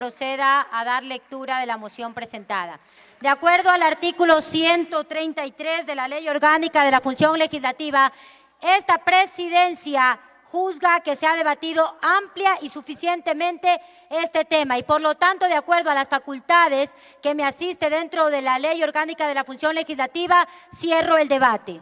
proceda a dar lectura de la moción presentada. De acuerdo al artículo 133 de la Ley Orgánica de la Función Legislativa, esta presidencia juzga que se ha debatido amplia y suficientemente este tema y, por lo tanto, de acuerdo a las facultades que me asiste dentro de la Ley Orgánica de la Función Legislativa, cierro el debate.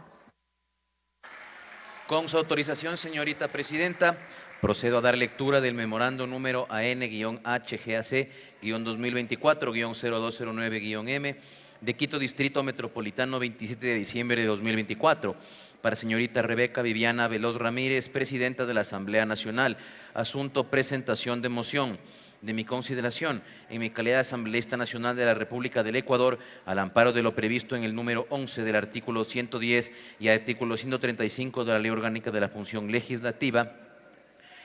Con su autorización, señorita presidenta, procedo a dar lectura del memorando número AN-HGAC-2024-0209-M de Quito Distrito Metropolitano 27 de diciembre de 2024 para señorita Rebeca Viviana Veloz Ramírez, presidenta de la Asamblea Nacional. Asunto: presentación de moción. De mi consideración, en mi calidad de asambleísta nacional de la República del Ecuador, al amparo de lo previsto en el número 11 del artículo 110 y artículo 135 de la Ley Orgánica de la Función Legislativa,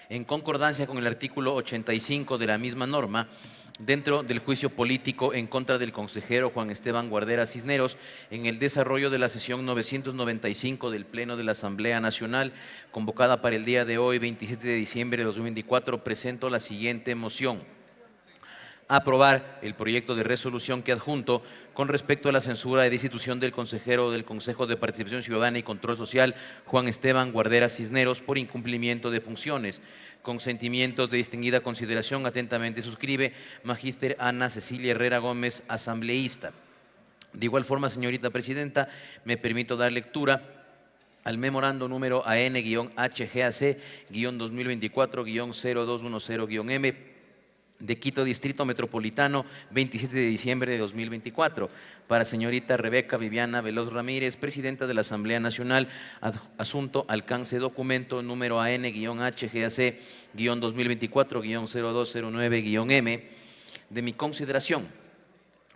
en concordancia con el artículo 85 de la misma norma, dentro del juicio político en contra del consejero Juan Esteban Guardera Cisneros, en el desarrollo de la sesión 995 del Pleno de la Asamblea Nacional, convocada para el día de hoy, 27 de diciembre de 2024, presento la siguiente moción: aprobar el proyecto de resolución que adjunto con respecto a la censura de destitución del consejero del Consejo de Participación Ciudadana y Control Social, Juan Esteban Guardera Cisneros, por incumplimiento de funciones. Con sentimientos de distinguida consideración, atentamente suscribe Magíster Ana Cecilia Herrera Gómez, asambleísta. De igual forma, señorita presidenta, me permito dar lectura al memorando número AN-HGAC-2024-0210-M de Quito Distrito Metropolitano 27 de diciembre de 2024 para señorita Rebeca Viviana Veloz Ramírez, presidenta de la Asamblea Nacional. Asunto: alcance documento número AN-HGAC-2024-0209-M. De mi consideración,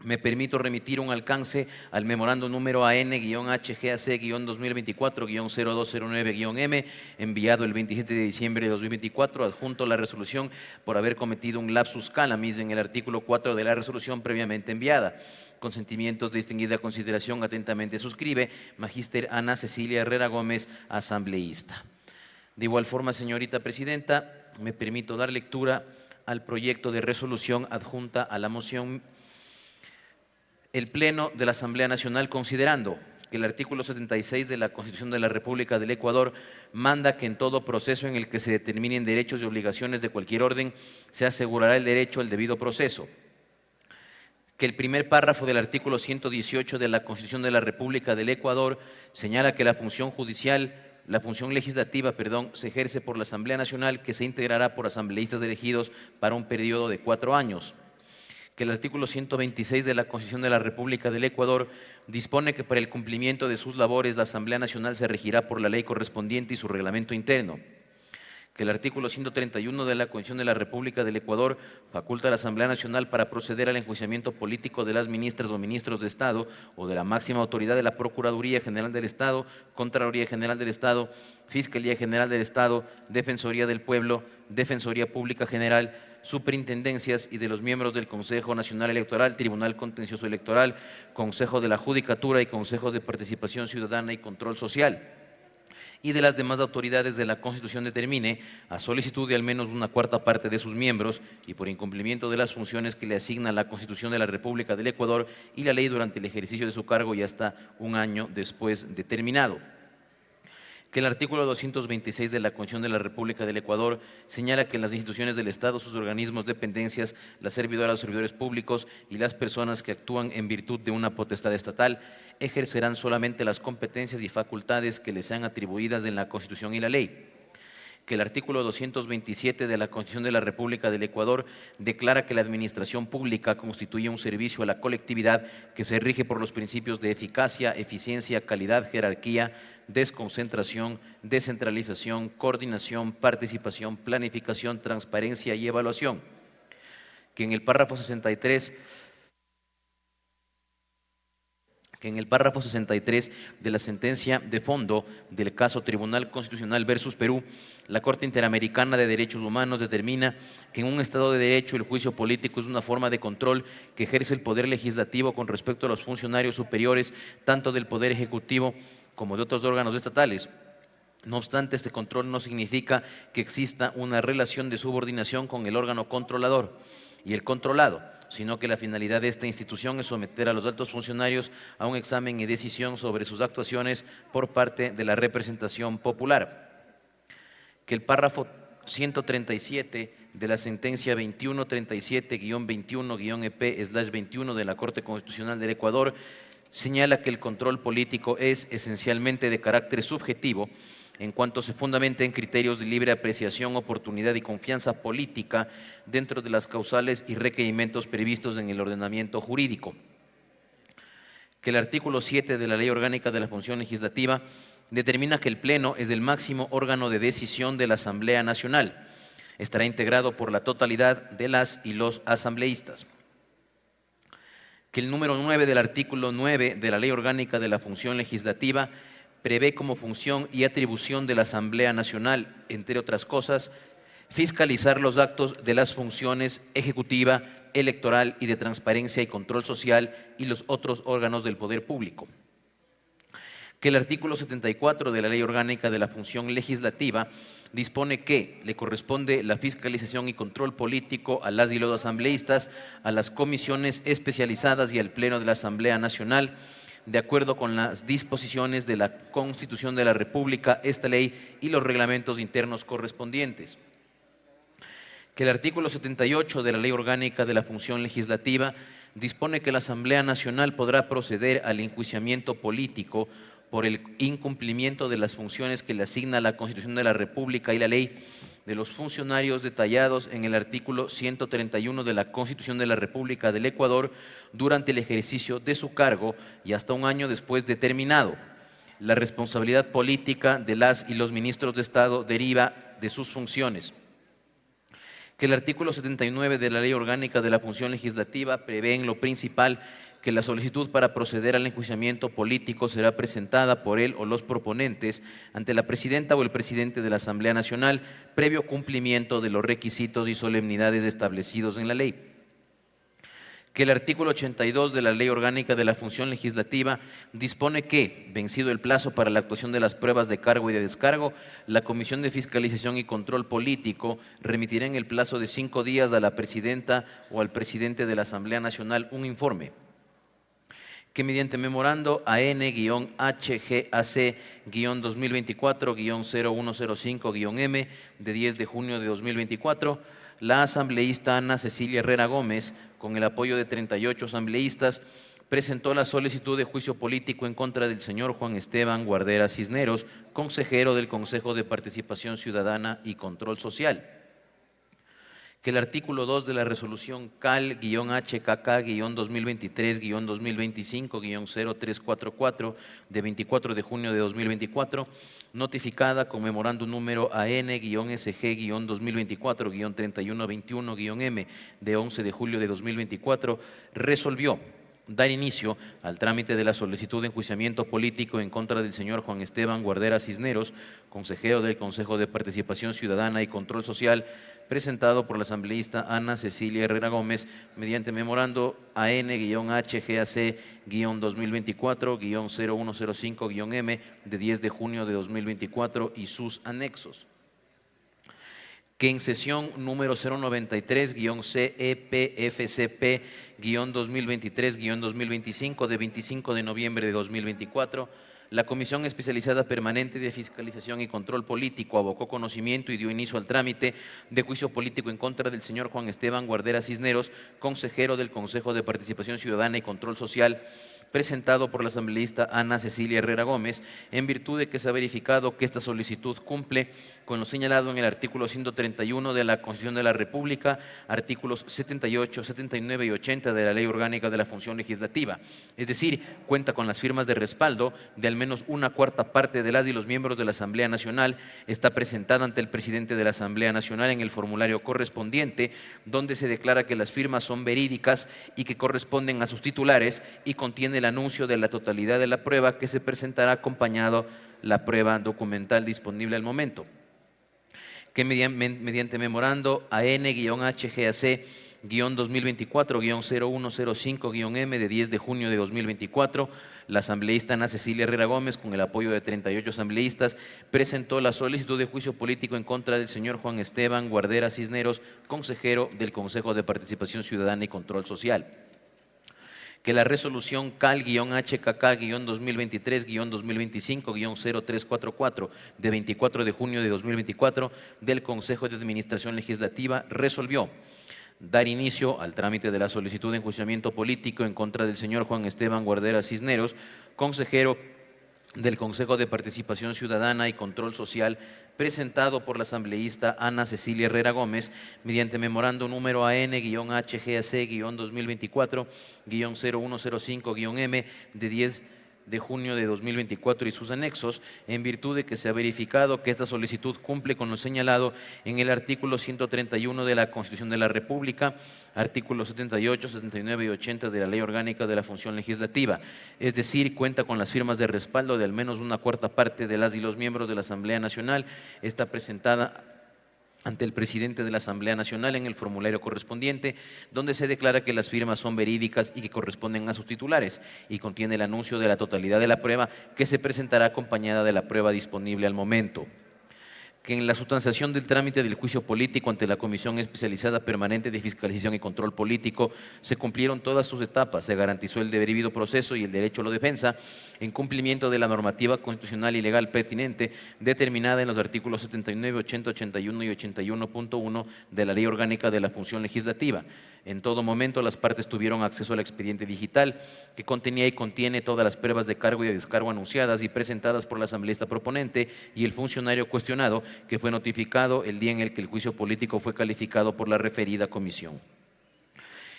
me permito remitir un alcance al memorando número AN-HGAC-2024-0209-M, enviado el 27 de diciembre de 2024, adjunto a la resolución por haber cometido un lapsus calamis en el artículo 4 de la resolución previamente enviada. Con sentimientos de distinguida consideración, atentamente suscribe Magíster Ana Cecilia Herrera Gómez, asambleísta. De igual forma, señorita presidenta, me permito dar lectura al proyecto de resolución adjunta a la moción. El Pleno de la Asamblea Nacional, considerando que el artículo 76 de la Constitución de la República del Ecuador manda que en todo proceso en el que se determinen derechos y obligaciones de cualquier orden, se asegurará el derecho al debido proceso. Que el primer párrafo del artículo 118 de la Constitución de la República del Ecuador señala que la función legislativa, se ejerce por la Asamblea Nacional, que se integrará por asambleístas elegidos para un periodo de 4 años. Que el artículo 126 de la Constitución de la República del Ecuador dispone que para el cumplimiento de sus labores la Asamblea Nacional se regirá por la ley correspondiente y su reglamento interno. Que el artículo 131 de la Constitución de la República del Ecuador faculta a la Asamblea Nacional para proceder al enjuiciamiento político de las ministras o ministros de Estado o de la máxima autoridad de la Procuraduría General del Estado, Contraloría General del Estado, Fiscalía General del Estado, Defensoría del Pueblo, Defensoría Pública General, superintendencias y de los miembros del Consejo Nacional Electoral, Tribunal Contencioso Electoral, Consejo de la Judicatura y Consejo de Participación Ciudadana y Control Social, y de las demás autoridades de la Constitución determine, a solicitud de al menos una cuarta parte de sus miembros y por incumplimiento de las funciones que le asigna la Constitución de la República del Ecuador y la ley durante el ejercicio de su cargo y hasta un año después determinado. Que el artículo 226 de la Constitución de la República del Ecuador señala que las instituciones del Estado, sus organismos, dependencias, las servidoras, los servidores públicos y las personas que actúan en virtud de una potestad estatal ejercerán solamente las competencias y facultades que les sean atribuidas en la Constitución y la ley. Que el artículo 227 de la Constitución de la República del Ecuador declara que la administración pública constituye un servicio a la colectividad que se rige por los principios de eficacia, eficiencia, calidad, jerarquía, desconcentración, descentralización, coordinación, participación, planificación, transparencia y evaluación. Que en el párrafo 63 de la sentencia de fondo del caso Tribunal Constitucional versus Perú, la Corte Interamericana de Derechos Humanos determina que en un Estado de Derecho el juicio político es una forma de control que ejerce el Poder Legislativo con respecto a los funcionarios superiores, tanto del Poder Ejecutivo como de otros órganos estatales. No obstante, este control no significa que exista una relación de subordinación con el órgano controlador. y el controlado, sino que la finalidad de esta institución es someter a los altos funcionarios a un examen y decisión sobre sus actuaciones por parte de la representación popular. Que el párrafo 137 de la sentencia 2137-21-EP/21 de la Corte Constitucional del Ecuador señala que el control político es esencialmente de carácter subjetivo en cuanto se fundamenta en criterios de libre apreciación, oportunidad y confianza política dentro de las causales y requerimientos previstos en el ordenamiento jurídico. Que el artículo 7 de la Ley Orgánica de la Función Legislativa determina que el Pleno es el máximo órgano de decisión de la Asamblea Nacional. Estará integrado por la totalidad de las y los asambleístas. Que el número 9 del artículo 9 de la Ley Orgánica de la Función Legislativa prevé como función y atribución de la Asamblea Nacional, entre otras cosas, fiscalizar los actos de las funciones ejecutiva, electoral y de transparencia y control social y los otros órganos del poder público. Que el artículo 74 de la Ley Orgánica de la Función Legislativa dispone que le corresponde la fiscalización y control político a las y los asambleístas, a las comisiones especializadas y al Pleno de la Asamblea Nacional, de acuerdo con las disposiciones de la Constitución de la República, esta ley y los reglamentos internos correspondientes. Que el artículo 78 de la Ley Orgánica de la Función Legislativa dispone que la Asamblea Nacional podrá proceder al enjuiciamiento político por el incumplimiento de las funciones que le asigna la Constitución de la República y la ley de los funcionarios detallados en el artículo 131 de la Constitución de la República del Ecuador durante el ejercicio de su cargo y hasta un año después de terminado. La responsabilidad política de las y los ministros de Estado deriva de sus funciones. Que el artículo 79 de la Ley Orgánica de la Función Legislativa prevé en lo principal que la solicitud para proceder al enjuiciamiento político será presentada por él o los proponentes ante la presidenta o el presidente de la Asamblea Nacional, previo cumplimiento de los requisitos y solemnidades establecidos en la ley. Que el artículo 82 de la Ley Orgánica de la Función Legislativa dispone que, vencido el plazo para la actuación de las pruebas de cargo y de descargo, la Comisión de Fiscalización y Control Político remitirá en el plazo de 5 días a la presidenta o al presidente de la Asamblea Nacional un informe. Que mediante memorando AN-HGAC-2024-0105-M de 10 de junio de 2024, la asambleísta Ana Cecilia Herrera Gómez, con el apoyo de 38 asambleístas, presentó la solicitud de juicio político en contra del señor Juan Esteban Guardera Cisneros, consejero del Consejo de Participación Ciudadana y Control Social. Que el artículo 2 de la resolución CAL-HKK-2023-2025-0344 de 24 de junio de 2024, notificada con memorándum número AN-SG-2024-3121-M de 11 de julio de 2024, resolvió dar inicio al trámite de la solicitud de enjuiciamiento político en contra del señor Juan Esteban Guardera Cisneros, consejero del Consejo de Participación Ciudadana y Control Social, presentado por la asambleísta Ana Cecilia Herrera Gómez, mediante memorando AN-HGAC-2024-0105-M de 10 de junio de 2024 y sus anexos. Que en sesión número 093-CEPFCP-2023-2025 de 25 de noviembre de 2024, la Comisión Especializada Permanente de Fiscalización y Control Político abocó conocimiento y dio inicio al trámite de juicio político en contra del señor Juan Esteban Guardera Cisneros, consejero del Consejo de Participación Ciudadana y Control Social, presentado por la asambleísta Ana Cecilia Herrera Gómez, en virtud de que se ha verificado que esta solicitud cumple con lo señalado en el artículo 131 de la Constitución de la República, artículos 78, 79 y 80 de la Ley Orgánica de la Función Legislativa. Es decir, cuenta con las firmas de respaldo de al menos una cuarta parte de las y los miembros de la Asamblea Nacional, está presentada ante el presidente de la Asamblea Nacional en el formulario correspondiente, donde se declara que las firmas son verídicas y que corresponden a sus titulares, y contiene el anuncio de la totalidad de la prueba que se presentará acompañado la prueba documental disponible al momento. Que mediante memorando AN-HGAC B-2024-0105-M de 10 de junio de 2024, la asambleísta Ana Cecilia Herrera Gómez, con el apoyo de 38 asambleístas, presentó la solicitud de juicio político en contra del señor Juan Esteban Guardera Cisneros, consejero del Consejo de Participación Ciudadana y Control Social. Que la resolución CAL-HKK-2023-2025-0344 de 24 de junio de 2024 del Consejo de Administración Legislativa resolvió dar inicio al trámite de la solicitud de enjuiciamiento político en contra del señor Juan Esteban Guardera Cisneros, consejero del Consejo de Participación Ciudadana y Control Social, presentado por la asambleísta Ana Cecilia Herrera Gómez, mediante memorando número AN-HGAC-2024-0105-M de 10 de junio de 2024 y sus anexos, en virtud de que se ha verificado que esta solicitud cumple con lo señalado en el artículo 131 de la Constitución de la República, artículos 78, 79 y 80 de la Ley Orgánica de la Función Legislativa, es decir, cuenta con las firmas de respaldo de al menos una cuarta parte de las y los miembros de la Asamblea Nacional. Está presentada ante el presidente de la Asamblea Nacional en el formulario correspondiente, donde se declara que las firmas son verídicas y que corresponden a sus titulares, y contiene el anuncio de la totalidad de la prueba, que se presentará acompañada de la prueba disponible al momento. Que en la sustanciación del trámite del juicio político ante la Comisión Especializada Permanente de Fiscalización y Control Político se cumplieron todas sus etapas, se garantizó el debido proceso y el derecho a la defensa en cumplimiento de la normativa constitucional y legal pertinente determinada en los artículos 79, 80, 81 y 81.1 de la Ley Orgánica de la Función Legislativa. En todo momento las partes tuvieron acceso al expediente digital que contenía y contiene todas las pruebas de cargo y de descargo anunciadas y presentadas por la asambleísta proponente y el funcionario cuestionado, que fue notificado el día en el que el juicio político fue calificado por la referida comisión.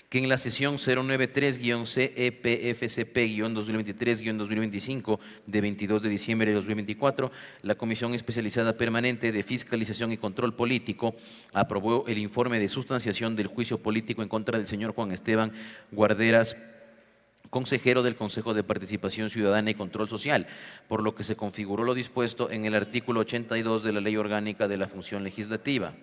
Que en la sesión 093-CEPFCP-2023-2025 de 22 de diciembre de 2024, la Comisión Especializada Permanente de Fiscalización y Control Político aprobó el informe de sustanciación del juicio político en contra del señor Juan Esteban Guarderas, consejero del Consejo de Participación Ciudadana y Control Social, por lo que se configuró lo dispuesto en el artículo 82 de la Ley Orgánica de la Función Legislativa.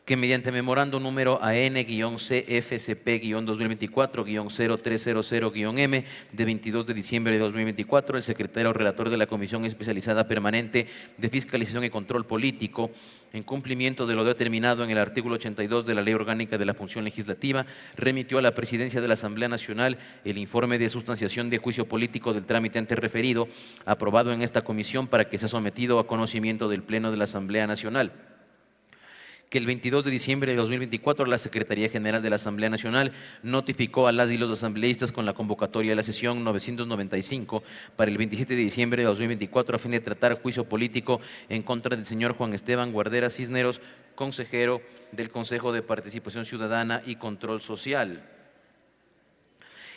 Que mediante memorando número AN-CFCP-2024-0300-M de 22 de diciembre de 2024, el secretario relator de la Comisión Especializada Permanente de Fiscalización y Control Político, en cumplimiento de lo determinado en el artículo 82 de la Ley Orgánica de la Función Legislativa, remitió a la Presidencia de la Asamblea Nacional el informe de sustanciación de juicio político del trámite antes referido, aprobado en esta comisión para que sea sometido a conocimiento del Pleno de la Asamblea Nacional. Que el 22 de diciembre de 2024 la Secretaría General de la Asamblea Nacional notificó a las y los asambleístas con la convocatoria de la sesión 995 para el 27 de diciembre de 2024 a fin de tratar juicio político en contra del señor Juan Esteban Guardera Cisneros, consejero del Consejo de Participación Ciudadana y Control Social.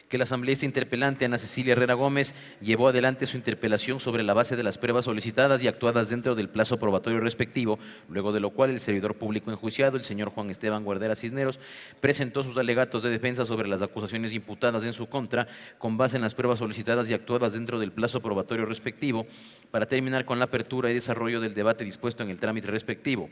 Que la asambleísta interpelante Ana Cecilia Herrera Gómez llevó adelante su interpelación sobre la base de las pruebas solicitadas y actuadas dentro del plazo probatorio respectivo, luego de lo cual el servidor público enjuiciado, el señor Juan Esteban Guardera Cisneros, presentó sus alegatos de defensa sobre las acusaciones imputadas en su contra con base en las pruebas solicitadas y actuadas dentro del plazo probatorio respectivo, para terminar con la apertura y desarrollo del debate dispuesto en el trámite respectivo.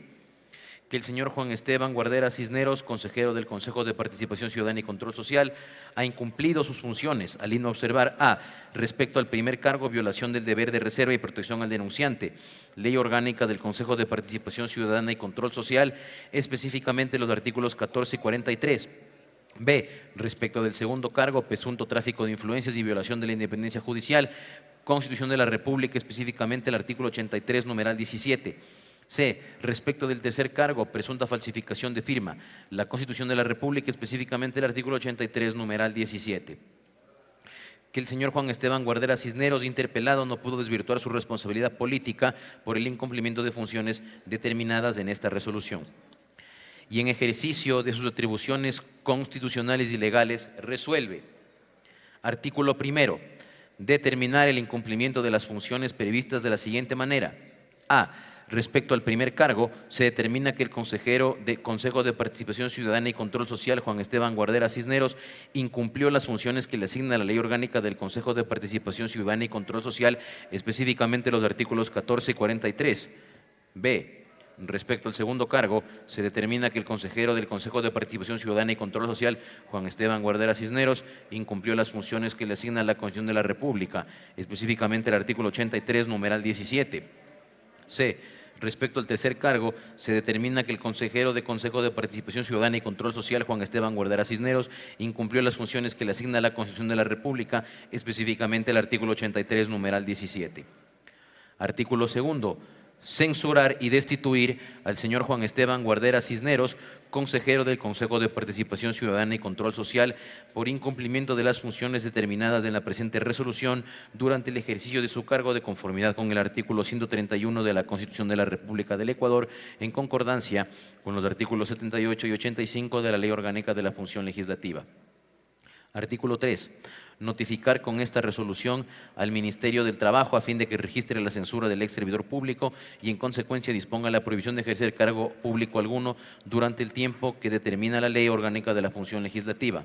Que el señor Juan Esteban Guardera Cisneros, consejero del Consejo de Participación Ciudadana y Control Social, ha incumplido sus funciones al no observar a, respecto al primer cargo, violación del deber de reserva y protección al denunciante, Ley Orgánica del Consejo de Participación Ciudadana y Control Social, específicamente los artículos 14 y 43. B, respecto del segundo cargo, presunto tráfico de influencias y violación de la independencia judicial, Constitución de la República, específicamente el artículo 83, numeral 17. C, respecto del tercer cargo, presunta falsificación de firma, la Constitución de la República, específicamente el artículo 83, numeral 17. Que el señor Juan Esteban Guardera Cisneros, interpelado, no pudo desvirtuar su responsabilidad política por el incumplimiento de funciones determinadas en esta resolución. Y en ejercicio de sus atribuciones constitucionales y legales, resuelve. Artículo primero. Determinar el incumplimiento de las funciones previstas de la siguiente manera. A. Respecto al primer cargo, se determina que el consejero del Consejo de Participación Ciudadana y Control Social, Juan Esteban Guardera Cisneros, incumplió las funciones que le asigna la Ley Orgánica del Consejo de Participación Ciudadana y Control Social, específicamente los artículos 14 y 43. B. Respecto al segundo cargo, se determina que el consejero del Consejo de Participación Ciudadana y Control Social, Juan Esteban Guardera Cisneros, incumplió las funciones que le asigna la Constitución de la República, específicamente el artículo 83, numeral 17. C. Respecto al tercer cargo, se determina que el consejero de Consejo de Participación Ciudadana y Control Social, Juan Esteban Guardera Cisneros, incumplió las funciones que le asigna la Constitución de la República, específicamente el artículo 83, numeral 17. Artículo segundo. Censurar y destituir al señor Juan Esteban Guardera Cisneros, consejero del Consejo de Participación Ciudadana y Control Social, por incumplimiento de las funciones determinadas en la presente resolución durante el ejercicio de su cargo de conformidad con el artículo 131 de la Constitución de la República del Ecuador, en concordancia con los artículos 78 y 85 de la Ley Orgánica de la Función Legislativa. Artículo 3. Notificar con esta resolución al Ministerio del Trabajo a fin de que registre la censura del ex servidor público y en consecuencia disponga la prohibición de ejercer cargo público alguno durante el tiempo que determina la Ley Orgánica de la Función Legislativa.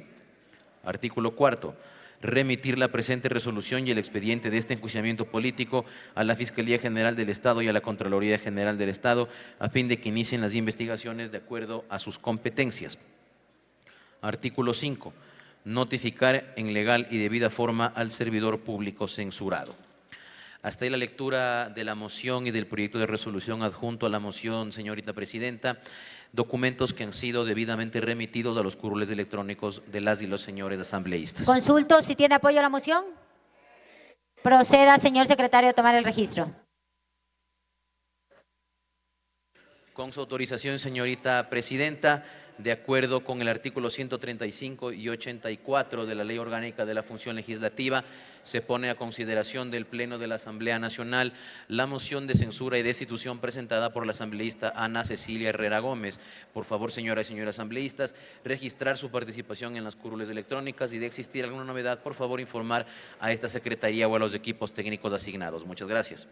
Artículo 4. Remitir la presente resolución y el expediente de este enjuiciamiento político a la Fiscalía General del Estado y a la Contraloría General del Estado a fin de que inicien las investigaciones de acuerdo a sus competencias. Artículo 5. Notificar en legal y debida forma al servidor público censurado. Hasta ahí la lectura de la moción y del proyecto de resolución adjunto a la moción, señorita presidenta, documentos que han sido debidamente remitidos a los curules electrónicos de las y los señores asambleístas. Consulto si tiene apoyo a la moción. Proceda, señor secretario, a tomar el registro. Con su autorización, señorita presidenta, de acuerdo con el artículo 135 y 84 de la Ley Orgánica de la Función Legislativa, se pone a consideración del Pleno de la Asamblea Nacional la moción de censura y destitución presentada por la asambleísta Ana Cecilia Herrera Gómez. Por favor, señoras y señores asambleístas, registrar su participación en las curules electrónicas y de existir alguna novedad, por favor, informar a esta secretaría o a los equipos técnicos asignados. Muchas gracias.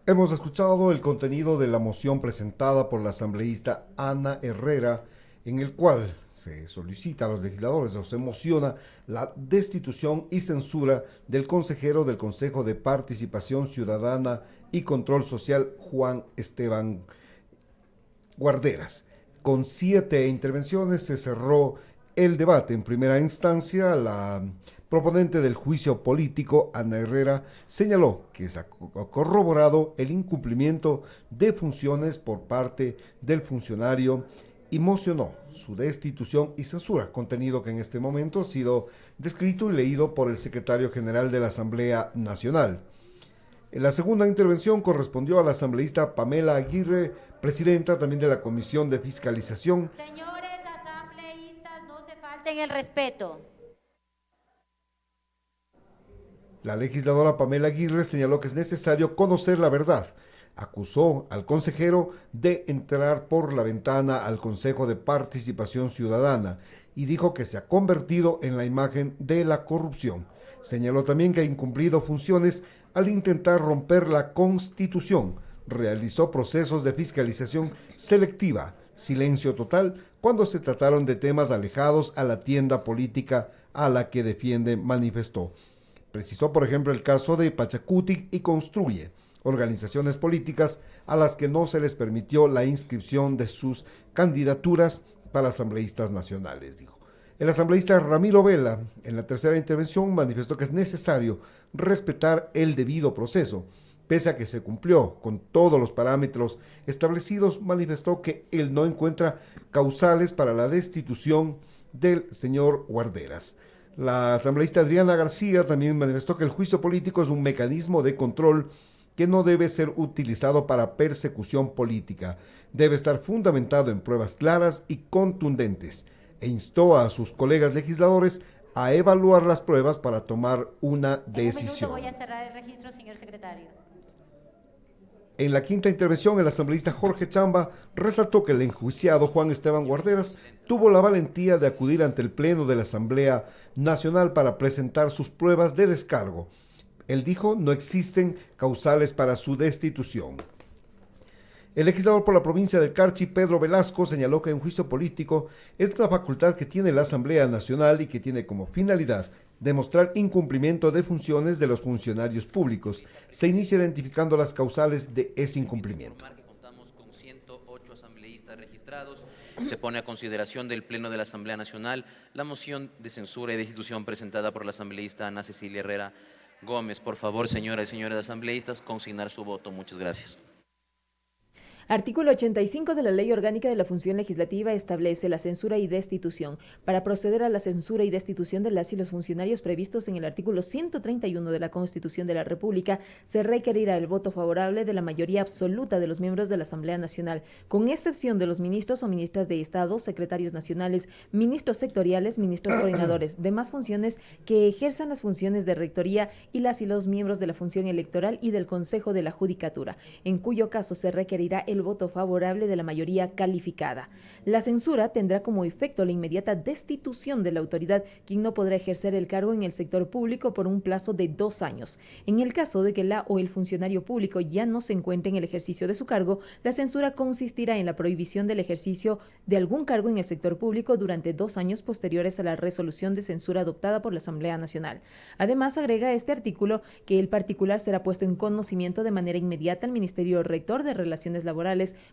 Hemos escuchado el contenido de la moción presentada por la asambleísta Ana Herrera, en el cual se solicita a los legisladores o se mociona la destitución y censura del consejero del Consejo de Participación Ciudadana y Control Social, Juan Esteban Guarderas. Con 7 intervenciones se cerró el debate. En primera instancia, la proponente del juicio político, Ana Herrera, señaló que se ha corroborado el incumplimiento de funciones por parte del funcionario y mocionó su destitución y censura, contenido que en este momento ha sido descrito y leído por el secretario general de la Asamblea Nacional. En la segunda intervención correspondió a la asambleísta Pamela Aguirre, presidenta también de la Comisión de Fiscalización. Señores asambleístas, no se falten el respeto. La legisladora Pamela Aguirre señaló que es necesario conocer la verdad. Acusó al consejero de entrar por la ventana al Consejo de Participación Ciudadana y dijo que se ha convertido en la imagen de la corrupción. Señaló también que ha incumplido funciones al intentar romper la Constitución. Realizó procesos de fiscalización selectiva, silencio total, cuando se trataron de temas alejados a la tienda política a la que defiende, manifestó. Precisó, por ejemplo, el caso de Pachacutic y Construye, organizaciones políticas a las que no se les permitió la inscripción de sus candidaturas para asambleístas nacionales, dijo. El asambleísta Ramiro Vela, en la tercera intervención, manifestó que es necesario respetar el debido proceso. Pese a que se cumplió con todos los parámetros establecidos, manifestó que él no encuentra causales para la destitución del señor Guarderas. La asambleísta Adriana García también manifestó que el juicio político es un mecanismo de control que no debe ser utilizado para persecución política. Debe estar fundamentado en pruebas claras y contundentes, e instó a sus colegas legisladores a evaluar las pruebas para tomar una decisión. Voy a cerrar el registro, señor secretario. En la quinta intervención, el asambleísta Jorge Chamba resaltó que el enjuiciado Juan Esteban Guarderas tuvo la valentía de acudir ante el Pleno de la Asamblea Nacional para presentar sus pruebas de descargo. Él dijo no existen causales para su destitución. El legislador por la provincia del Carchi, Pedro Velasco, señaló que un juicio político es una facultad que tiene la Asamblea Nacional y que tiene como finalidad demostrar incumplimiento de funciones de los funcionarios públicos. Se inicia identificando las causales de ese incumplimiento. diputados, se pone a consideración del Pleno de la Asamblea Nacional la moción de censura y destitución presentada por la asambleísta Ana Cecilia Herrera Gómez. Por favor, señoras y señores asambleístas, consignar su voto. Muchas gracias. Artículo 85 de la Ley Orgánica de la Función Legislativa establece la censura y destitución. Para proceder a la censura y destitución de las y los funcionarios previstos en el artículo 131 de la Constitución de la República, se requerirá el voto favorable de la mayoría absoluta de los miembros de la Asamblea Nacional, con excepción de los ministros o ministras de Estado, secretarios nacionales, ministros sectoriales, ministros coordinadores, demás funciones que ejerzan las funciones de rectoría y las y los miembros de la función electoral y del Consejo de la Judicatura, en cuyo caso se requerirá el voto favorable de la mayoría calificada. La censura tendrá como efecto la inmediata destitución de la autoridad, quien no podrá ejercer el cargo en el sector público por un plazo de 2 años. En el caso de que la o el funcionario público ya no se encuentre en el ejercicio de su cargo, la censura consistirá en la prohibición del ejercicio de algún cargo en el sector público durante 2 años posteriores a la resolución de censura adoptada por la Asamblea Nacional. Además, agrega este artículo que el particular será puesto en conocimiento de manera inmediata al Ministerio Rector de Relaciones Laborales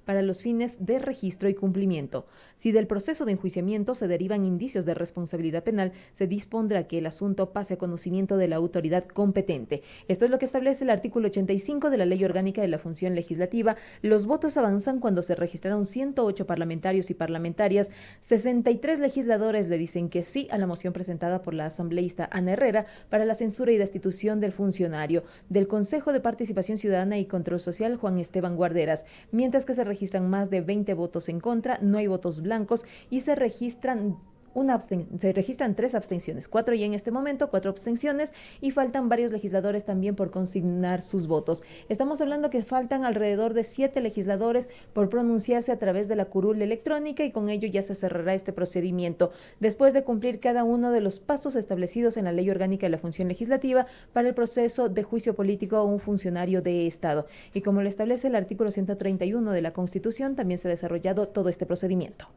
para los fines de registro y cumplimiento. Si del proceso de enjuiciamiento se derivan indicios de responsabilidad penal, se dispondrá que el asunto pase a conocimiento de la autoridad competente. Esto es lo que establece el artículo 85 de la Ley Orgánica de la Función Legislativa. Los votos avanzan cuando se registraron 108 parlamentarios y parlamentarias. 63 legisladores le dicen que sí a la moción presentada por la asambleísta Ana Herrera para la censura y destitución del funcionario. Del Consejo de Participación Ciudadana y Control Social, Juan Esteban Guarderas. Mientras que se registran más de 20 votos en contra, no hay votos blancos y se registran 3 abstenciones, 4 ya en este momento, 4 abstenciones, y faltan varios legisladores también por consignar sus votos. Estamos hablando que faltan alrededor de 7 legisladores por pronunciarse a través de la curul electrónica, y con ello ya se cerrará este procedimiento, después de cumplir cada uno de los pasos establecidos en la Ley Orgánica de la Función Legislativa para el proceso de juicio político a un funcionario de Estado. Y como lo establece el artículo 131 de la Constitución, también se ha desarrollado todo este procedimiento.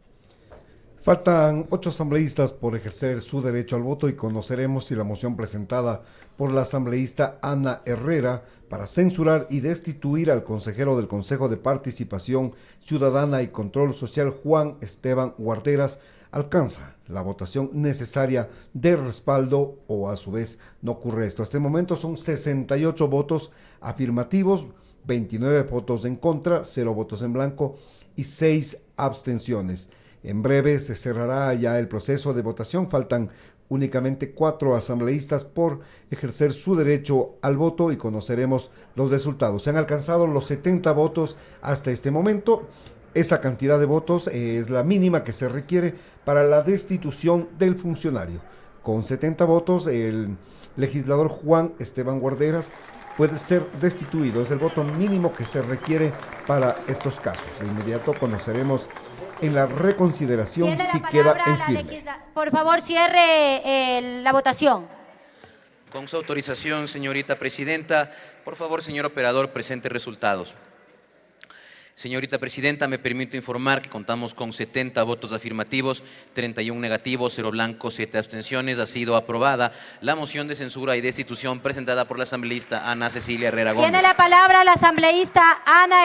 Faltan 8 asambleístas por ejercer su derecho al voto y conoceremos si la moción presentada por la asambleísta Ana Herrera para censurar y destituir al consejero del Consejo de Participación Ciudadana y Control Social, Juan Esteban Guarderas, alcanza la votación necesaria de respaldo, o a su vez no ocurre esto. Hasta el momento son 68 votos afirmativos, 29 votos en contra, 0 votos en blanco y 6 abstenciones. En breve se cerrará ya el proceso de votación. Faltan únicamente 4 asambleístas por ejercer su derecho al voto y conoceremos los resultados. Se han alcanzado los 70 votos hasta este momento. Esa cantidad de votos es la mínima que se requiere para la destitución del funcionario. Con 70 votos, el legislador Juan Esteban Guarderas puede ser destituido. Es el voto mínimo que se requiere para estos casos. De inmediato conoceremos en la reconsideración si queda en firme. Por favor, cierre la votación. Con su autorización, señorita presidenta, por favor, señor operador, presente resultados. Señorita presidenta, me permito informar que contamos con 70 votos afirmativos, 31 negativos, 0 blancos, 7 abstenciones. Ha sido aprobada la moción de censura y destitución presentada por la asambleísta Ana Cecilia Herrera Gómez. Tiene la palabra la asambleísta Ana